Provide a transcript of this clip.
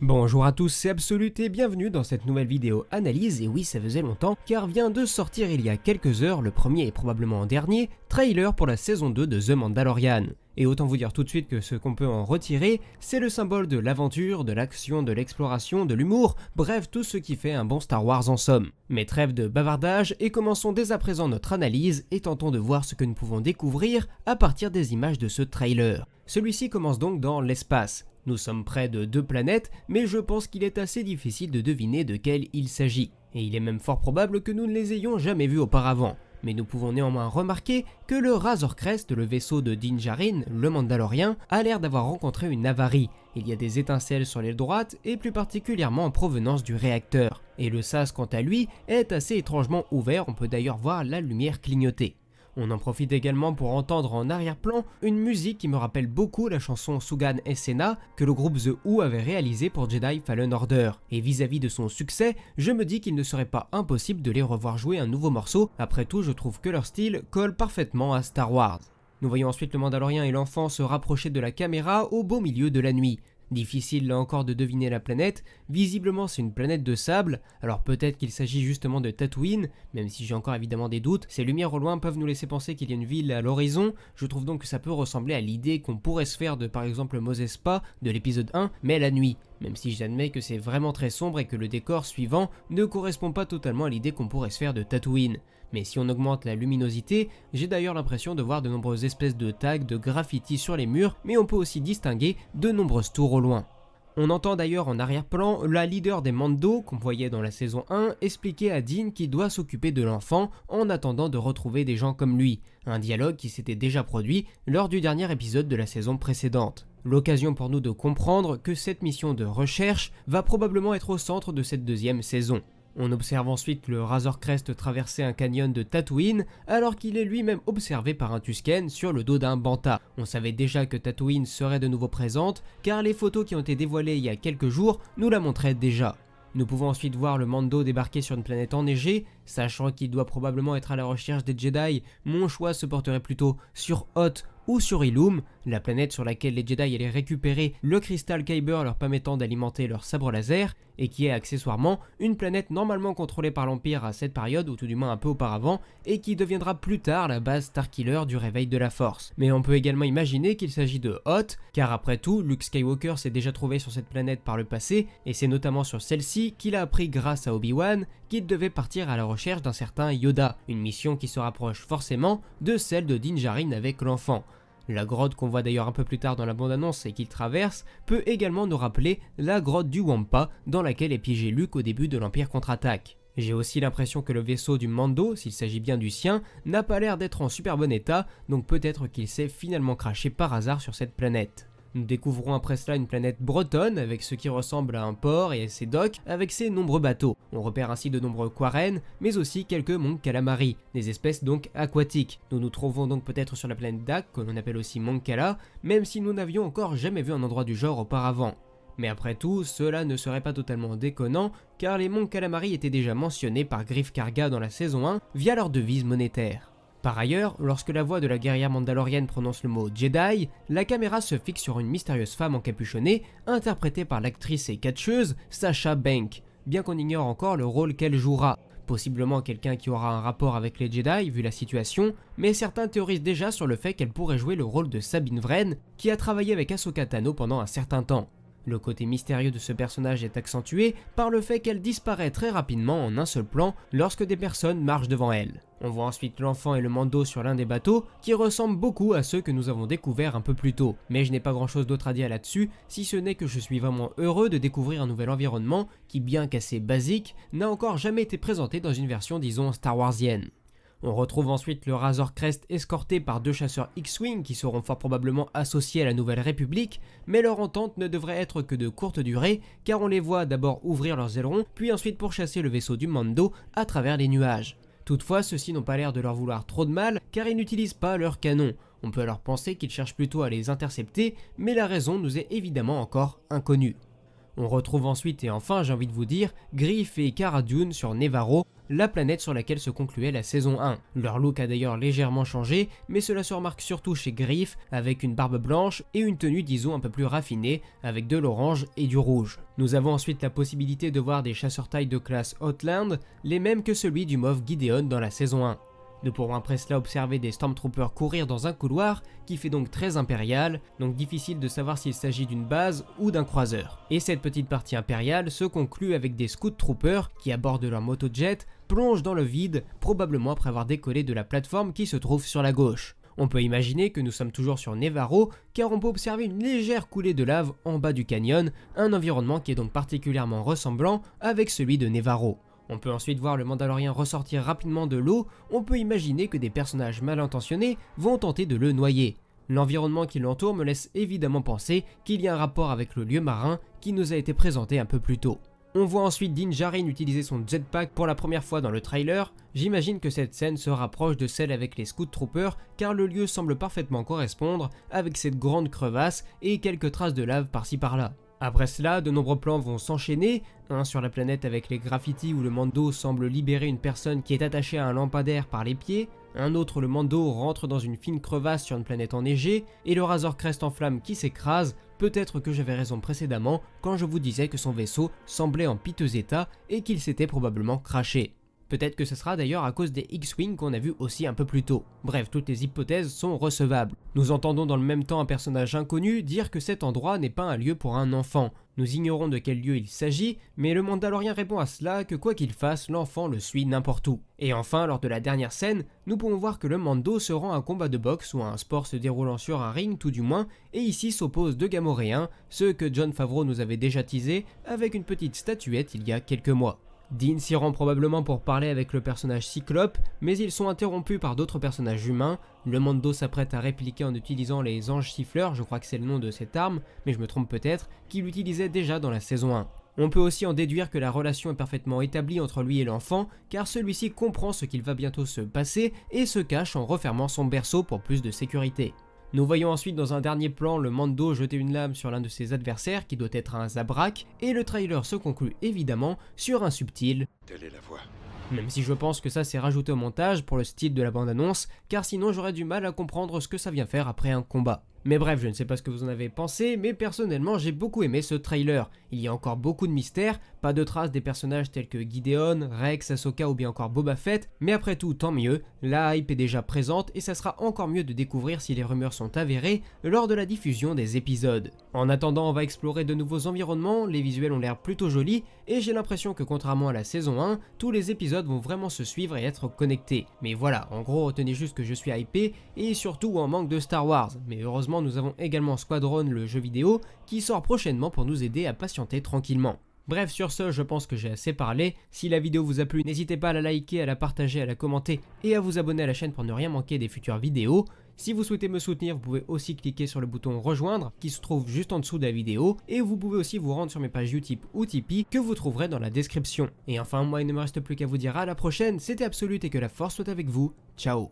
Bonjour à tous, c'est Absolute et bienvenue dans cette nouvelle vidéo analyse, et oui ça faisait longtemps car vient de sortir il y a quelques heures le premier et probablement dernier trailer pour la saison 2 de The Mandalorian. Et autant vous dire tout de suite que ce qu'on peut en retirer, c'est le symbole de l'aventure, de l'action, de l'exploration, de l'humour, bref tout ce qui fait un bon Star Wars en somme. Mais trêve de bavardage et commençons dès à présent notre analyse et tentons de voir ce que nous pouvons découvrir à partir des images de ce trailer. Celui-ci commence donc dans l'espace. Nous sommes près de 2 planètes, mais je pense qu'il est assez difficile de deviner de quelle il s'agit. Et il est même fort probable que nous ne les ayons jamais vus auparavant. Mais nous pouvons néanmoins remarquer que le Razor Crest, le vaisseau de Din Djarin, le Mandalorien, a l'air d'avoir rencontré une avarie. Il y a des étincelles sur l'aile droite et plus particulièrement en provenance du réacteur. Et le sas quant à lui est assez étrangement ouvert, on peut d'ailleurs voir la lumière clignoter. On en profite également pour entendre en arrière-plan une musique qui me rappelle beaucoup la chanson Sugan et Senna que le groupe The Who avait réalisé pour Jedi Fallen Order. Et vis-à-vis de son succès, je me dis qu'il ne serait pas impossible de les revoir jouer un nouveau morceau, après tout je trouve que leur style colle parfaitement à Star Wars. Nous voyons ensuite le Mandalorien et l'enfant se rapprocher de la caméra au beau milieu de la nuit. Difficile là encore de deviner la planète, visiblement c'est une planète de sable, alors peut-être qu'il s'agit justement de Tatooine, même si j'ai encore évidemment des doutes. Ces lumières au loin peuvent nous laisser penser qu'il y a une ville à l'horizon, je trouve donc que ça peut ressembler à l'idée qu'on pourrait se faire de par exemple Mos Espa de l'épisode 1, mais la nuit. Même si j'admets que c'est vraiment très sombre et que le décor suivant ne correspond pas totalement à l'idée qu'on pourrait se faire de Tatooine. Mais si on augmente la luminosité, j'ai d'ailleurs l'impression de voir de nombreuses espèces de tags, de graffitis sur les murs, mais on peut aussi distinguer de nombreuses tours au loin. On entend d'ailleurs en arrière-plan la leader des Mando qu'on voyait dans la saison 1 expliquer à Din qu'il doit s'occuper de l'enfant en attendant de retrouver des gens comme lui, un dialogue qui s'était déjà produit lors du dernier épisode de la saison précédente. L'occasion pour nous de comprendre que cette mission de recherche va probablement être au centre de cette deuxième saison. On observe ensuite le Razor Crest traverser un canyon de Tatooine alors qu'il est lui-même observé par un Tusken sur le dos d'un Bantha. On savait déjà que Tatooine serait de nouveau présente car les photos qui ont été dévoilées il y a quelques jours nous la montraient déjà. Nous pouvons ensuite voir le Mando débarquer sur une planète enneigée, sachant qu'il doit probablement être à la recherche des Jedi, mon choix se porterait plutôt sur Hoth ou sur Ilum, la planète sur laquelle les Jedi allaient récupérer le cristal Kyber leur permettant d'alimenter leur sabre laser, et qui est accessoirement une planète normalement contrôlée par l'Empire à cette période, ou tout du moins un peu auparavant, et qui deviendra plus tard la base Starkiller du réveil de la Force. Mais on peut également imaginer qu'il s'agit de Hoth, car après tout, Luke Skywalker s'est déjà trouvé sur cette planète par le passé, et c'est notamment sur celle-ci qu'il a appris grâce à Obi-Wan qu'il devait partir à la recherche d'un certain Yoda, une mission qui se rapproche forcément de celle de Din Djarin avec l'enfant. La grotte qu'on voit d'ailleurs un peu plus tard dans la bande-annonce et qu'il traverse peut également nous rappeler la grotte du Wampa dans laquelle est piégé Luke au début de l'Empire contre-attaque. J'ai aussi l'impression que le vaisseau du Mando, s'il s'agit bien du sien, n'a pas l'air d'être en super bon état, donc peut-être qu'il s'est finalement crashé par hasard sur cette planète. Nous découvrons après cela une planète bretonne avec ce qui ressemble à un port et ses docks avec ses nombreux bateaux. On repère ainsi de nombreux Quarren, mais aussi quelques Mon Calamari, des espèces donc aquatiques. Nous nous trouvons donc peut-être sur la planète Dak, que l'on appelle aussi Mon Cala, même si nous n'avions encore jamais vu un endroit du genre auparavant. Mais après tout, cela ne serait pas totalement déconnant, car les Mon Calamari étaient déjà mentionnés par Greef Karga dans la saison 1 via leur devise monétaire. Par ailleurs, lorsque la voix de la guerrière mandalorienne prononce le mot Jedi, la caméra se fixe sur une mystérieuse femme encapuchonnée, interprétée par l'actrice et catcheuse Sasha Banks, bien qu'on ignore encore le rôle qu'elle jouera. Possiblement quelqu'un qui aura un rapport avec les Jedi vu la situation, mais certains théorisent déjà sur le fait qu'elle pourrait jouer le rôle de Sabine Wren, qui a travaillé avec Ahsoka Tano pendant un certain temps. Le côté mystérieux de ce personnage est accentué par le fait qu'elle disparaît très rapidement en un seul plan lorsque des personnes marchent devant elle. On voit ensuite l'enfant et le Mando sur l'un des bateaux qui ressemblent beaucoup à ceux que nous avons découverts un peu plus tôt. Mais je n'ai pas grand chose d'autre à dire là-dessus, si ce n'est que je suis vraiment heureux de découvrir un nouvel environnement qui, bien qu'assez basique, n'a encore jamais été présenté dans une version disons Star Warsienne. On retrouve ensuite le Razor Crest escorté par 2 chasseurs X-Wing qui seront fort probablement associés à la Nouvelle République, mais leur entente ne devrait être que de courte durée car on les voit d'abord ouvrir leurs ailerons puis ensuite pourchasser le vaisseau du Mando à travers les nuages. Toutefois, ceux-ci n'ont pas l'air de leur vouloir trop de mal car ils n'utilisent pas leurs canons. On peut alors penser qu'ils cherchent plutôt à les intercepter, mais la raison nous est évidemment encore inconnue. On retrouve ensuite et enfin, j'ai envie de vous dire, Greef et Cara Dune sur Nevarro, la planète sur laquelle se concluait la saison 1. Leur look a d'ailleurs légèrement changé, mais cela se remarque surtout chez Greef, avec une barbe blanche et une tenue disons un peu plus raffinée, avec de l'orange et du rouge. Nous avons ensuite la possibilité de voir des chasseurs-taille de classe Outland, les mêmes que celui du Moff Gideon dans la saison 1. Nous pourrons après cela observer des Stormtroopers courir dans un couloir qui fait donc très impérial, donc difficile de savoir s'il s'agit d'une base ou d'un croiseur. Et cette petite partie impériale se conclut avec des Scout Troopers qui à bord de leur motojet plongent dans le vide, probablement après avoir décollé de la plateforme qui se trouve sur la gauche. On peut imaginer que nous sommes toujours sur Nevarro car on peut observer une légère coulée de lave en bas du canyon, un environnement qui est donc particulièrement ressemblant avec celui de Nevarro. On peut ensuite voir le Mandalorien ressortir rapidement de l'eau, on peut imaginer que des personnages mal intentionnés vont tenter de le noyer. L'environnement qui l'entoure me laisse évidemment penser qu'il y a un rapport avec le lieu marin qui nous a été présenté un peu plus tôt. On voit ensuite Din Djarin utiliser son jetpack pour la première fois dans le trailer, j'imagine que cette scène se rapproche de celle avec les Scout Troopers car le lieu semble parfaitement correspondre avec cette grande crevasse et quelques traces de lave par-ci par-là. Après cela, de nombreux plans vont s'enchaîner, un sur la planète avec les graffitis où le Mando semble libérer une personne qui est attachée à un lampadaire par les pieds, un autre le Mando rentre dans une fine crevasse sur une planète enneigée, et le Razor Crest en flammes qui s'écrase, peut-être que j'avais raison précédemment quand je vous disais que son vaisseau semblait en piteux état et qu'il s'était probablement crashé. Peut-être que ce sera d'ailleurs à cause des X-Wing qu'on a vu aussi un peu plus tôt. Bref, toutes les hypothèses sont recevables. Nous entendons dans le même temps un personnage inconnu dire que cet endroit n'est pas un lieu pour un enfant. Nous ignorons de quel lieu il s'agit, mais le Mandalorien répond à cela que quoi qu'il fasse, l'enfant le suit n'importe où. Et enfin, lors de la dernière scène, nous pouvons voir que le Mando se rend à un combat de boxe ou à un sport se déroulant sur un ring tout du moins, et ici s'opposent deux Gamoréens, ceux que Jon Favreau nous avait déjà teasés avec une petite statuette il y a quelques mois. Din s'y rend probablement pour parler avec le personnage Cyclope, mais ils sont interrompus par d'autres personnages humains. Le Mando s'apprête à répliquer en utilisant les anges siffleurs, je crois que c'est le nom de cette arme, mais je me trompe peut-être, qu'il utilisait déjà dans la saison 1. On peut aussi en déduire que la relation est parfaitement établie entre lui et l'enfant, car celui-ci comprend ce qu'il va bientôt se passer et se cache en refermant son berceau pour plus de sécurité. Nous voyons ensuite dans un dernier plan le Mando jeter une lame sur l'un de ses adversaires qui doit être un Zabrak, et le trailer se conclut évidemment sur un subtil « Telle est la voie ». Même si je pense que ça s'est rajouté au montage pour le style de la bande-annonce, car sinon j'aurais du mal à comprendre ce que ça vient faire après un combat. Mais bref, je ne sais pas ce que vous en avez pensé, mais personnellement j'ai beaucoup aimé ce trailer. Il y a encore beaucoup de mystères, pas de traces des personnages tels que Gideon, Rex, Ahsoka ou bien encore Boba Fett, mais après tout tant mieux, la hype est déjà présente et ça sera encore mieux de découvrir si les rumeurs sont avérées lors de la diffusion des épisodes. En attendant, on va explorer de nouveaux environnements, les visuels ont l'air plutôt jolis et j'ai l'impression que contrairement à la saison 1, tous les épisodes vont vraiment se suivre et être connectés. Mais voilà, en gros retenez juste que je suis hypé et surtout en manque de Star Wars, mais heureusement nous avons également Squadron le jeu vidéo qui sort prochainement pour nous aider à patienter tranquillement. Bref, sur ce, je pense que j'ai assez parlé. Si la vidéo vous a plu, n'hésitez pas à la liker, à la partager, à la commenter et à vous abonner à la chaîne pour ne rien manquer des futures vidéos. Si vous souhaitez me soutenir, vous pouvez aussi cliquer sur le bouton rejoindre qui se trouve juste en dessous de la vidéo et vous pouvez aussi vous rendre sur mes pages Utip ou Tipeee que vous trouverez dans la description. Et enfin, moi il ne me reste plus qu'à vous dire à la prochaine, c'était Absolute et que la force soit avec vous. Ciao.